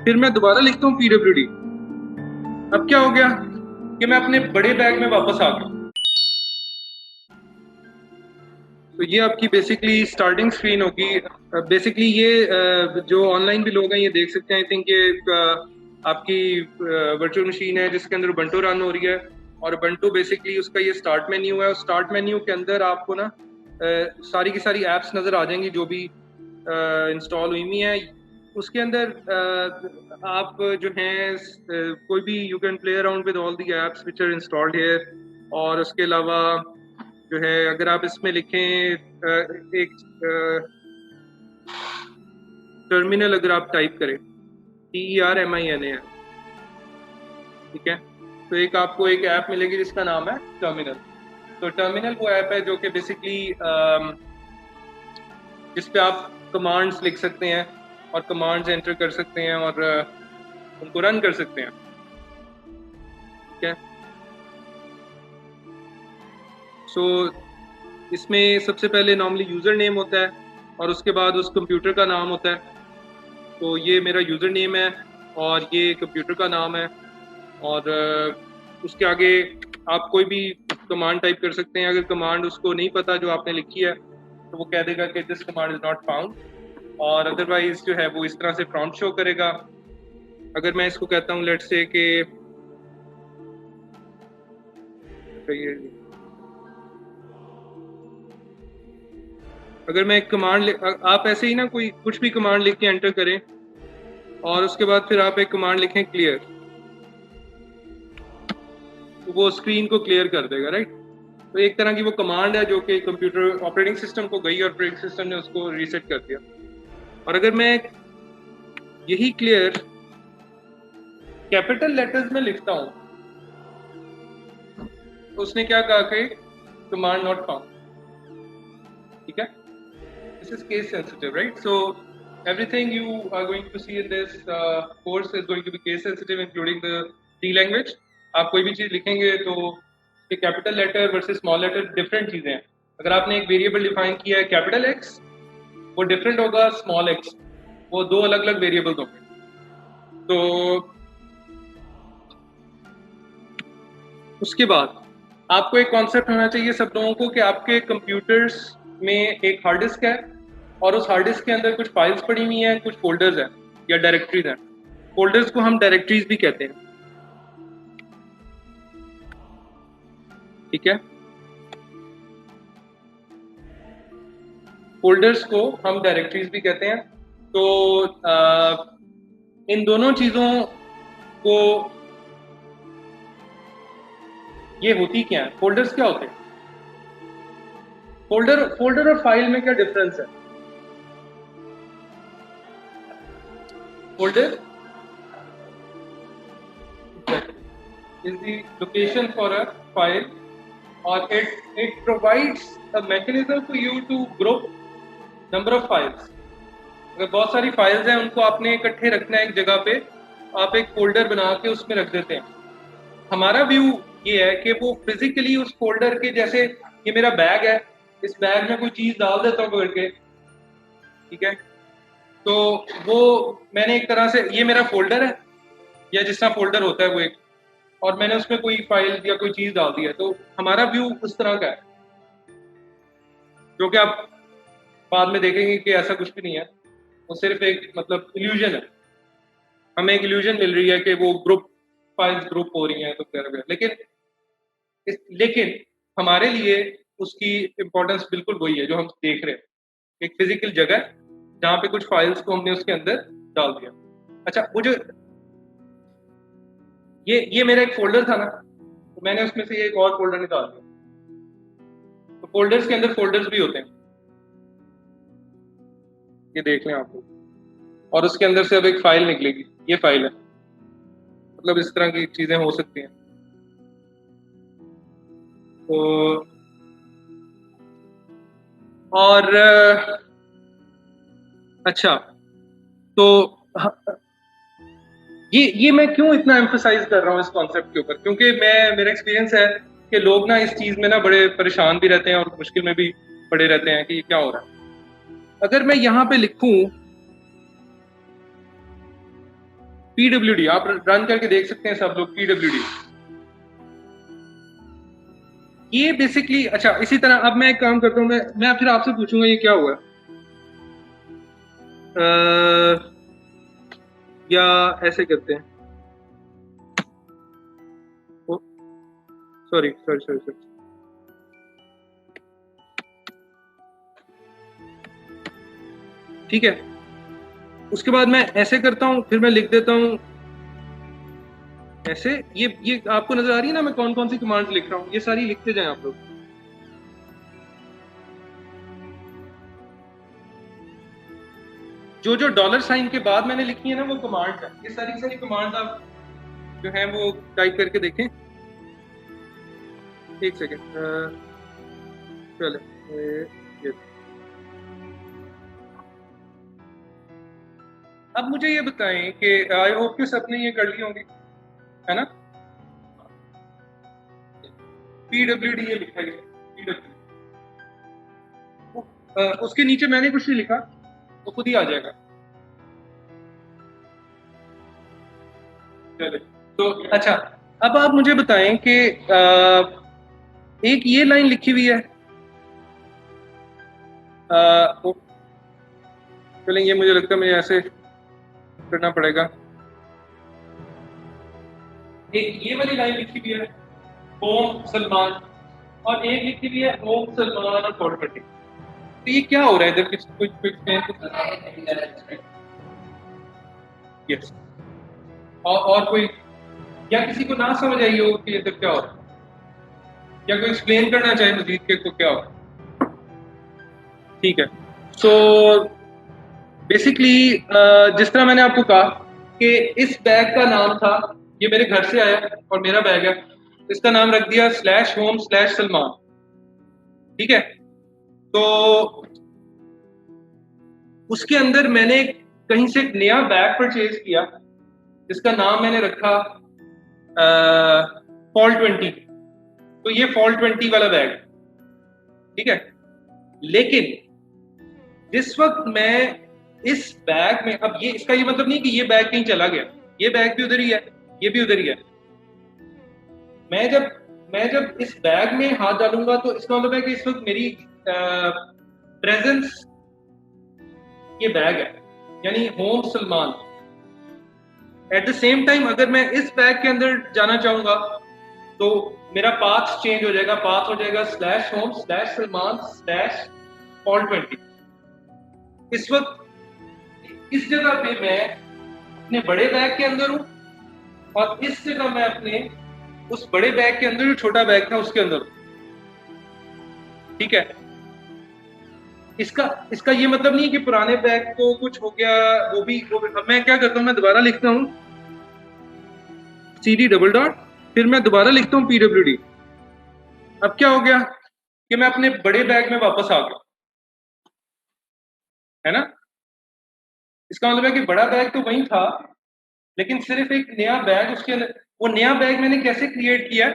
फिर मैं दोबारा लिखता हूँ PWD। अब क्या हो गया कि मैं अपने बड़े बैग में वापस आ गया। तो ये आपकी बेसिकली स्टार्टिंग स्क्रीन होगी। बेसिकली ये जो ऑनलाइन भी लोग हैं ये देख सकते हैं। आई थिंक ये आपकी वर्चुअल मशीन है जिसके अंदर Ubuntu रन हो रही है, और Ubuntu बेसिकली उसका ये स्टार्ट मेन्यू है, और स्टार्ट मेन्यू के अंदर आपको ना सारी की सारी एप्स नज़र आ जाएंगी जो भी इंस्टॉल हुई हुई हैं। उसके अंदर आप जो हैं कोई भी you can play around with all the apps which are installed here. और उसके अलावा जो है अगर आप इसमें लिखें एक टर्मिनल, अगर आप टाइप करें TERMINAL, ठीक है, तो एक आपको एक ऐप मिलेगी जिसका नाम है टर्मिनल। तो टर्मिनल वो ऐप है जो कि बेसिकली जिस पे आप कमांड्स लिख सकते हैं और कमांड्स एंटर कर सकते हैं और उनको रन कर सकते हैं, ठीक है। सो इसमें सबसे पहले नॉर्मली यूज़र नेम होता है और उसके बाद उस कंप्यूटर का नाम होता है। तो ये मेरा यूज़र नेम है और ये कंप्यूटर का नाम है, और उसके आगे आप कोई भी कमांड टाइप कर सकते हैं। अगर कमांड उसको नहीं पता जो आपने लिखी है तो वो कह देगा कि this command is not found, और अदरवाइज जो है वो इस तरह से प्रॉम्प्ट शो करेगा। अगर मैं इसको कहता हूँ लेट्स से कि अगर मैं एक कमांड आप ऐसे ही ना कोई कुछ भी कमांड लिख के एंटर करें और उसके बाद फिर आप एक कमांड लिखें क्लियर, तो वो स्क्रीन को क्लियर कर देगा, राइट। तो एक तरह की वो कमांड है जो कि कंप्यूटर ऑपरेटिंग सिस्टम को गई और ऑपरेटिंग सिस्टम ने उसको रीसेट कर दिया। और अगर मैं यही क्लियर कैपिटल लेटर्स में लिखता हूं तो उसने क्या कहा कि कमांड नॉट फाउंड, ठीक है। This is case sensitive, right? So everything you are going to see in this course is going to be case sensitive, including the C language. आप कोई भी चीज़ लिखेंगे तो capital letter versus small letter different चीज़ें हैं। अगर आपने एक वेरिएबल डिफाइन किया है कैपिटल X, वो डिफरेंट होगा स्मॉल x, वो दो अलग अलग वेरिएबल्स होंगे। तो उसके बाद आपको एक कॉन्सेप्ट होना चाहिए सब लोगों को कि आपके कंप्यूटर्स में एक हार्ड डिस्क है और उस हार्ड डिस्क के अंदर कुछ फाइल्स पड़ी हुई हैं, कुछ फोल्डर्स हैं या डायरेक्टरीज हैं। फोल्डर्स को हम डायरेक्टरीज भी कहते हैं, ठीक है। फोल्डर्स को हम डायरेक्टरीज भी कहते हैं। तो इन दोनों चीज़ों को ये होती क्या है, फोल्डर्स क्या होते हैं, फोल्डर और फाइल में क्या डिफरेंस है। Folder is the location for a file, or it provides a mechanism for you to group number of files. अगर बहुत सारी फाइल्स हैं उनको आपने इकट्ठे रखना है एक जगह पे, आप एक फोल्डर बना के उसमें रख देते हैं। हमारा व्यू ये है कि वो फिजिकली उस फोल्डर के, जैसे ये मेरा बैग है, इस बैग में कोई चीज़ डाल देता हूँ करके, ठीक है। तो वो मैंने एक तरह से, ये मेरा फोल्डर है या जिस तरह फोल्डर होता है वो एक, और मैंने उसमें कोई फाइल या कोई चीज़ डाल दी है। तो हमारा व्यू उस तरह का है, जो कि आप बाद में देखेंगे कि ऐसा कुछ भी नहीं है, वो सिर्फ एक मतलब इल्यूजन है। हमें एक इल्यूजन मिल रही है कि वो ग्रुप फाइल्स ग्रुप हो रही हैं तो लेकिन हमारे लिए उसकी इम्पोर्टेंस बिल्कुल वही है जो हम देख रहे हैं, एक फिजिकल जगह जहाँ पे कुछ फाइल्स को हमने उसके अंदर डाल दिया। अच्छा, वो जो ये मेरा एक फोल्डर था ना, तो मैंने उसमें से एक और फोल्डर निकाल दिया। तो फोल्डर्स के अंदर फोल्डर्स भी होते हैं, ये देख लें आप लोग, और उसके अंदर से अब एक फाइल निकलेगी, ये फाइल है। मतलब इस तरह की चीजें हो सकती हैं। तो और अच्छा, तो ये मैं क्यों इतना एम्फसाइज कर रहा हूँ इस कॉन्सेप्ट के ऊपर, क्योंकि मेरा एक्सपीरियंस है कि लोग ना इस चीज में ना बड़े परेशान भी रहते हैं और मुश्किल में भी पड़े रहते हैं कि ये क्या हो रहा है। अगर मैं यहाँ पे लिखूं PWD आप रन करके देख सकते हैं सब लोग। PWD ये बेसिकली, अच्छा इसी तरह अब मैं एक काम करता हूँ, मैं फिर आपसे पूछूंगा ये क्या हुआ या ऐसे करते हैं। सॉरी सॉरी सॉरी सॉरी, ठीक है। उसके बाद मैं ऐसे करता हूँ, फिर मैं लिख देता हूँ ऐसे। ये आपको नजर आ रही है ना मैं कौन कौन सी कमांड्स लिख रहा हूँ, ये सारी लिखते जाएं आप लोग। जो जो डॉलर साइन के बाद मैंने लिखी है ना वो कमांड्स है, ये सारी सारी कमांड्स आप जो है वो टाइप करके देखें। एक सेकेंड, चले। अब मुझे ये बताएं कि आई होप कि सबने ये कर ली होंगी, है ना। PWD ये लिखा है, PWD उसके नीचे मैंने कुछ नहीं लिखा, तो खुद ही आ जाएगा। चले तो अच्छा, अब आप मुझे बताएं कि एक ये लाइन लिखी हुई है, चलें ये मुझे लगता है मुझे ऐसे करना पड़ेगा। एक ये वाली लाइन लिखी हुई है ओम सलमान, और एक लिखी हुई है ओम सलमान और 420। तो ये क्या हो रहा है इधर, कुछ यस, और कोई, या किसी को ना समझ आई हो कि इधर क्या हो रहा है, या कोई एक्सप्लेन करना चाहे मजीद के तो क्या हो। ठीक है, सो बेसिकली जिस तरह मैंने आपको कहा कि इस बैग का नाम था, ये मेरे घर से आया और मेरा बैग है, इसका नाम रख दिया /home/सलमान। ठीक है, तो उसके अंदर मैंने कहीं से एक नया बैग परचेज किया जिसका नाम मैंने रखा Fall20। तो ये Fall20 वाला बैग, ठीक है। लेकिन जिस वक्त मैं इस बैग में, अब ये इसका ये मतलब नहीं कि ये बैग कहीं चला गया, ये बैग भी उधर ही है, ये भी उधर ही है। मैं जब इस बैग में हाथ डालूंगा तो इसका मतलब है कि इस वक्त मेरी प्रेजेंस ये बैग है, यानी home Salman. At the same time अगर मैं इस बैग के अंदर जाना चाहूंगा तो मेरा पाथ चेंज हो जाएगा, पाथ हो जाएगा /home/सलमान/Fall20। इस वक्त इस जगह पे मैं अपने बड़े बैग के अंदर हूं, और इस जगह मैं अपने उस बड़े बैग के अंदर जो छोटा बैग था उसके अंदर हूं। ठीक है, इसका इसका ये मतलब नहीं है कि पुराने बैग को कुछ हो गया, वो भी अब मैं क्या करता हूं, मैं दोबारा लिखता हूं CD डबल डॉट, फिर मैं दोबारा लिखता हूं PWD। अब क्या हो गया कि मैं अपने बड़े बैग में वापस आ गया, है ना। इसका मतलब है कि बड़ा बैग तो वही था, लेकिन सिर्फ एक नया बैग उसके अंदर। वो नया बैग मैंने कैसे क्रिएट किया,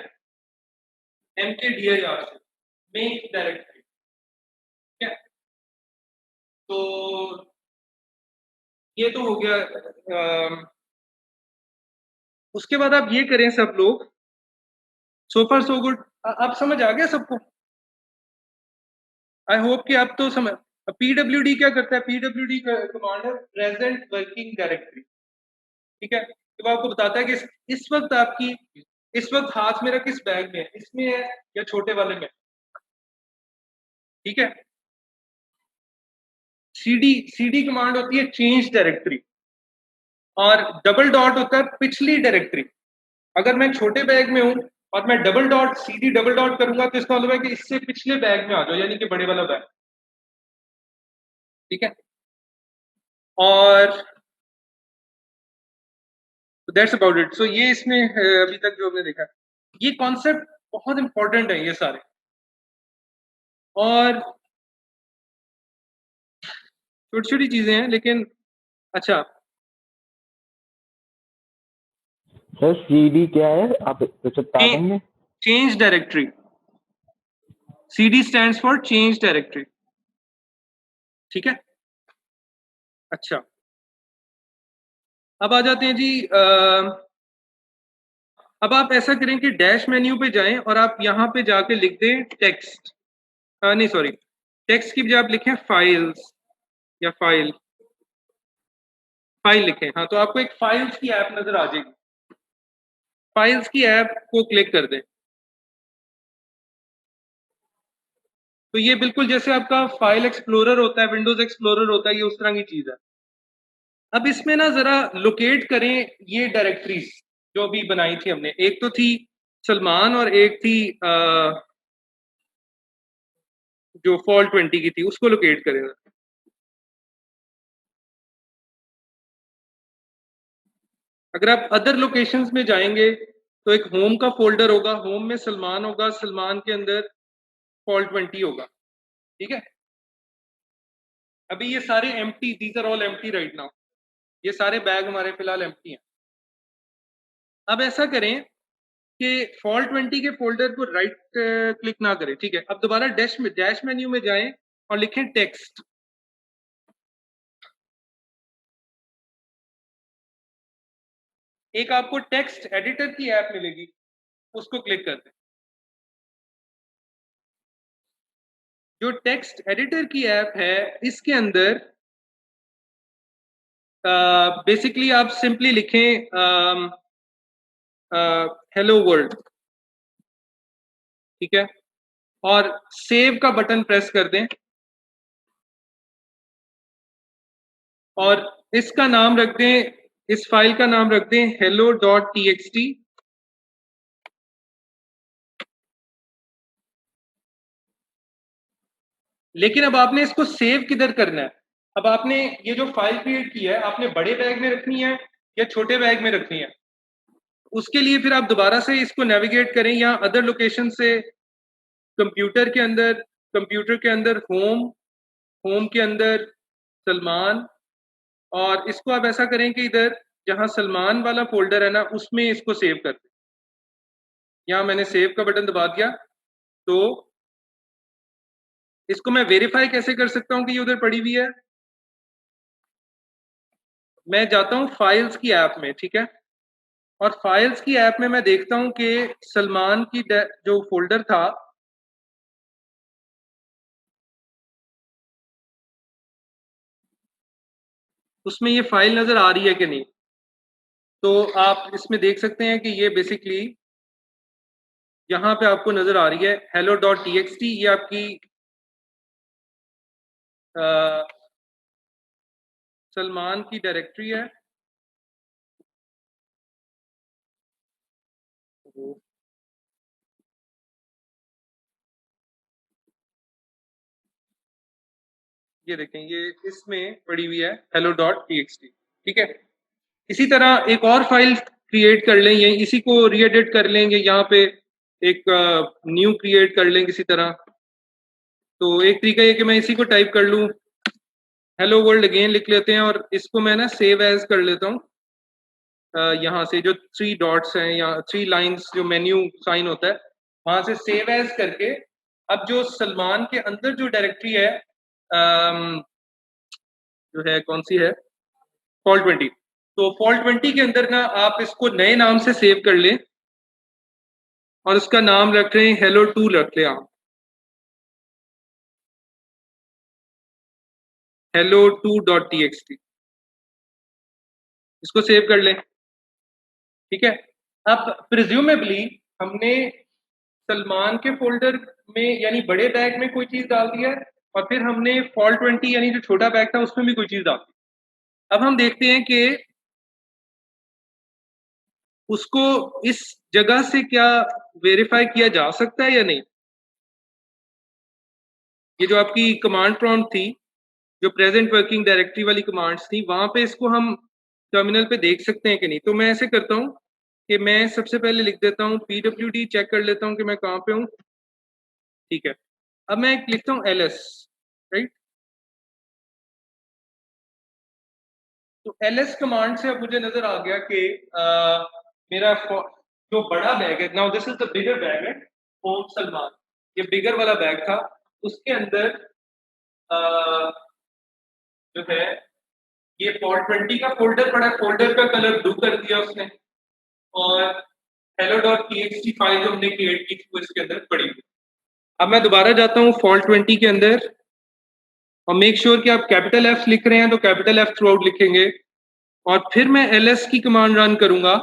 MKDIR से, मेक डायरेक्टरी। ठीक है, तो ये तो हो गया। उसके बाद आप ये करें सब लोग, सो फार सो गुड। आप समझ आ गया सबको, आई होप कि आप तो समझ। PWD क्या करता है, PWD कमांड है प्रेजेंट वर्किंग डायरेक्टरी। ठीक है, तो वो आपको बताता है कि इस वक्त आपकी, इस वक्त हाथ मेरा किस बैग में है, इसमें है या छोटे वाले में। ठीक है, CD कमांड होती है चेंज डायरेक्टरी, और डबल डॉट होता है पिछली डायरेक्टरी। अगर मैं छोटे बैग में हूं और मैं CD डबल डॉट करूंगा तो इसका मतलब है कि इससे पिछले बैग में आ जाओ, यानी कि बड़े वाला बैग। ठीक है, और दैट्स अबाउट इट। सो ये इसमें अभी तक जो हमने देखा, ये कॉन्सेप्ट बहुत इंपॉर्टेंट है ये सारे। और छोटी छोटी चीजें हैं लेकिन अच्छा। सर CD क्या है, आप कुछ बता देंगे। Change directory, CD stands for change directory. ठीक है, अच्छा अब आ जाते हैं जी, अब आप ऐसा करें कि डैश मेन्यू पे जाएं और आप यहाँ पे जाके लिख दें टेक्स्ट, नहीं सॉरी, टेक्स्ट की बजाय आप लिखें फाइल्स या फाइल लिखें। हाँ, तो आपको एक फाइल्स की ऐप नजर आ जाएगी। फाइल्स की ऐप को क्लिक कर दें, तो ये बिल्कुल जैसे आपका फाइल एक्सप्लोरर होता है, विंडोज एक्सप्लोरर होता है, ये उस तरह की चीज है। अब इसमें ना जरा लोकेट करें ये डायरेक्टरीज जो अभी बनाई थी हमने, एक तो थी सलमान और एक थी जो फॉल 20 की थी, उसको लोकेट करें। अगर आप अदर लोकेशंस में जाएंगे तो एक होम का फोल्डर होगा, होम में सलमान होगा, सलमान के अंदर फॉल 20 होगा, ठीक है। अभी ये सारे empty, these are all empty right now, ये सारे बैग हमारे फिलहाल एम्प्टी हैं। अब ऐसा करें कि फॉल 20 के फोल्डर को राइट क्लिक ना करें, ठीक है। अब दोबारा डैश मेन्यू में जाएं और लिखें टेक्स्ट। एक आपको टेक्स्ट एडिटर की ऐप मिलेगी, उसको क्लिक कर दें। जो टेक्स्ट एडिटर की ऐप है इसके अंदर बेसिकली आप सिंपली लिखें हेलो वर्ल्ड, ठीक है, और सेव का बटन प्रेस कर दें और इसका नाम रख दें, इस फाइल का नाम रख दें hello.txt। लेकिन अब आपने इसको सेव किधर करना है? अब आपने ये जो फाइल क्रिएट की है, आपने बड़े बैग में रखनी है या छोटे बैग में रखनी है? उसके लिए फिर आप दोबारा से इसको नेविगेट करें या अदर लोकेशन से कंप्यूटर के अंदर, होम, होम के अंदर सलमान, और इसको आप ऐसा करें कि इधर जहां सलमान वाला फोल्डर है ना, उसमें इसको सेव कर दें। यहाँ मैंने सेव का बटन दबा दिया। तो इसको मैं वेरीफाई कैसे कर सकता हूँ कि ये उधर पड़ी हुई है? मैं जाता हूँ फाइल्स की ऐप में, ठीक है, और फाइल्स की ऐप में मैं देखता हूँ कि सलमान की जो फोल्डर था उसमें ये फाइल नजर आ रही है कि नहीं। तो आप इसमें देख सकते हैं कि ये बेसिकली यहाँ पे आपको नजर आ रही है hello.txt, ये आपकी सलमान की डायरेक्टरी है। ये देखें, ये इसमें पड़ी हुई है hello.txt, ठीक है। इसी तरह एक और फाइल क्रिएट कर लें, ये इसी को रीएडिट कर लेंगे, यहाँ पे एक न्यू क्रिएट कर लें किसी तरह। तो एक तरीका ये कि मैं इसी को टाइप कर लूँ, हेलो वर्ल्ड अगेन लिख लेते हैं, और इसको मैं ना सेव एज कर लेता हूँ। यहाँ से जो 3 डॉट्स हैं या 3 लाइंस जो मेन्यू साइन होता है, वहां से सेव एज करके अब जो सलमान के अंदर जो डायरेक्टरी है जो है, कौन सी है, फॉल 20, तो फॉल 20 के अंदर ना आप इसको नए नाम से सेव कर लें और उसका नाम रख लें हेलो 2 रख लें आप, hello2.txt, इसको सेव कर लें, ठीक है। अब प्रिज्यूमेबली हमने सलमान के फोल्डर में यानी बड़े बैग में कोई चीज डाल दी है, और फिर हमने फॉल 20 यानी जो छोटा बैग था उसमें भी कोई चीज डाल दी। अब हम देखते हैं कि उसको इस जगह से क्या वेरीफाई किया जा सकता है या नहीं। ये जो आपकी कमांड प्रॉम्प्ट थी, जो प्रेजेंट वर्किंग डायरेक्टरी वाली कमांड्स थी, वहां पे इसको हम टर्मिनल पे देख सकते हैं कि नहीं। तो मैं ऐसे करता हूँ कि मैं सबसे पहले लिख देता हूँ pwd, चेक कर लेता हूँ कि मैं कहाँ पे हूँ, ठीक है। अब मैं लिखता हूँ ls, राइट। तो ls कमांड से अब मुझे नजर आ गया कि मेरा जो बड़ा बैग है, now this is the bigger bag है, होम सलमान, ये बिगर वाला बैग था, उसके अंदर जो है ये फॉल्ट 20 का फोल्डर पड़ा है, फोल्डर का कलर ब्लू कर दिया उसने, और hello.txt फाइल जो हमने क्रिएट की थी वो इसके अंदर पड़ी हुई। अब मैं दोबारा जाता हूँ फॉल्ट 20 के अंदर, और मेक श्योर कि आप कैपिटल F लिख रहे हैं तो कैपिटल F थ्रू आउट लिखेंगे, और फिर मैं ls की कमांड रन करूंगा,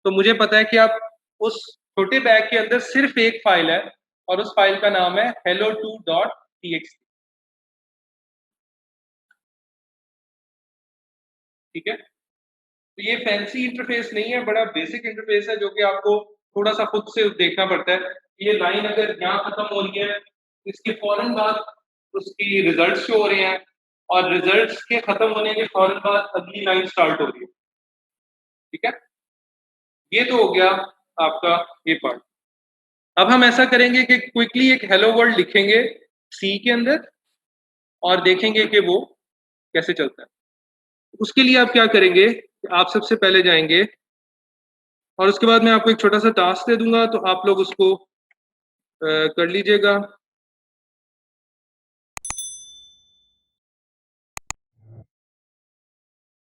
तो मुझे पता है कि आप उस छोटे बैग के अंदर सिर्फ एक फाइल है, और उस फाइल का नाम है hello2.txt। ठीक है, तो ये फैंसी इंटरफेस नहीं है, बड़ा बेसिक इंटरफेस है जो कि आपको थोड़ा सा खुद से देखना पड़ता है। ये लाइन अगर यहाँ खत्म हो रही है, इसके फौरन बाद उसकी रिजल्ट शो हो रहे हैं, और रिजल्ट्स के खत्म होने के फौरन बाद अगली लाइन स्टार्ट हो रही है। ठीक है, ये तो हो गया आपका ये पार्ट। अब हम ऐसा करेंगे कि क्विकली एक हेलो वर्ल्ड लिखेंगे सी के अंदर, और देखेंगे कि वो कैसे चलता है। उसके लिए आप क्या करेंगे, आप सबसे पहले जाएंगे, और उसके बाद मैं आपको एक छोटा सा टास्क दे दूंगा, तो आप लोग उसको कर लीजिएगा।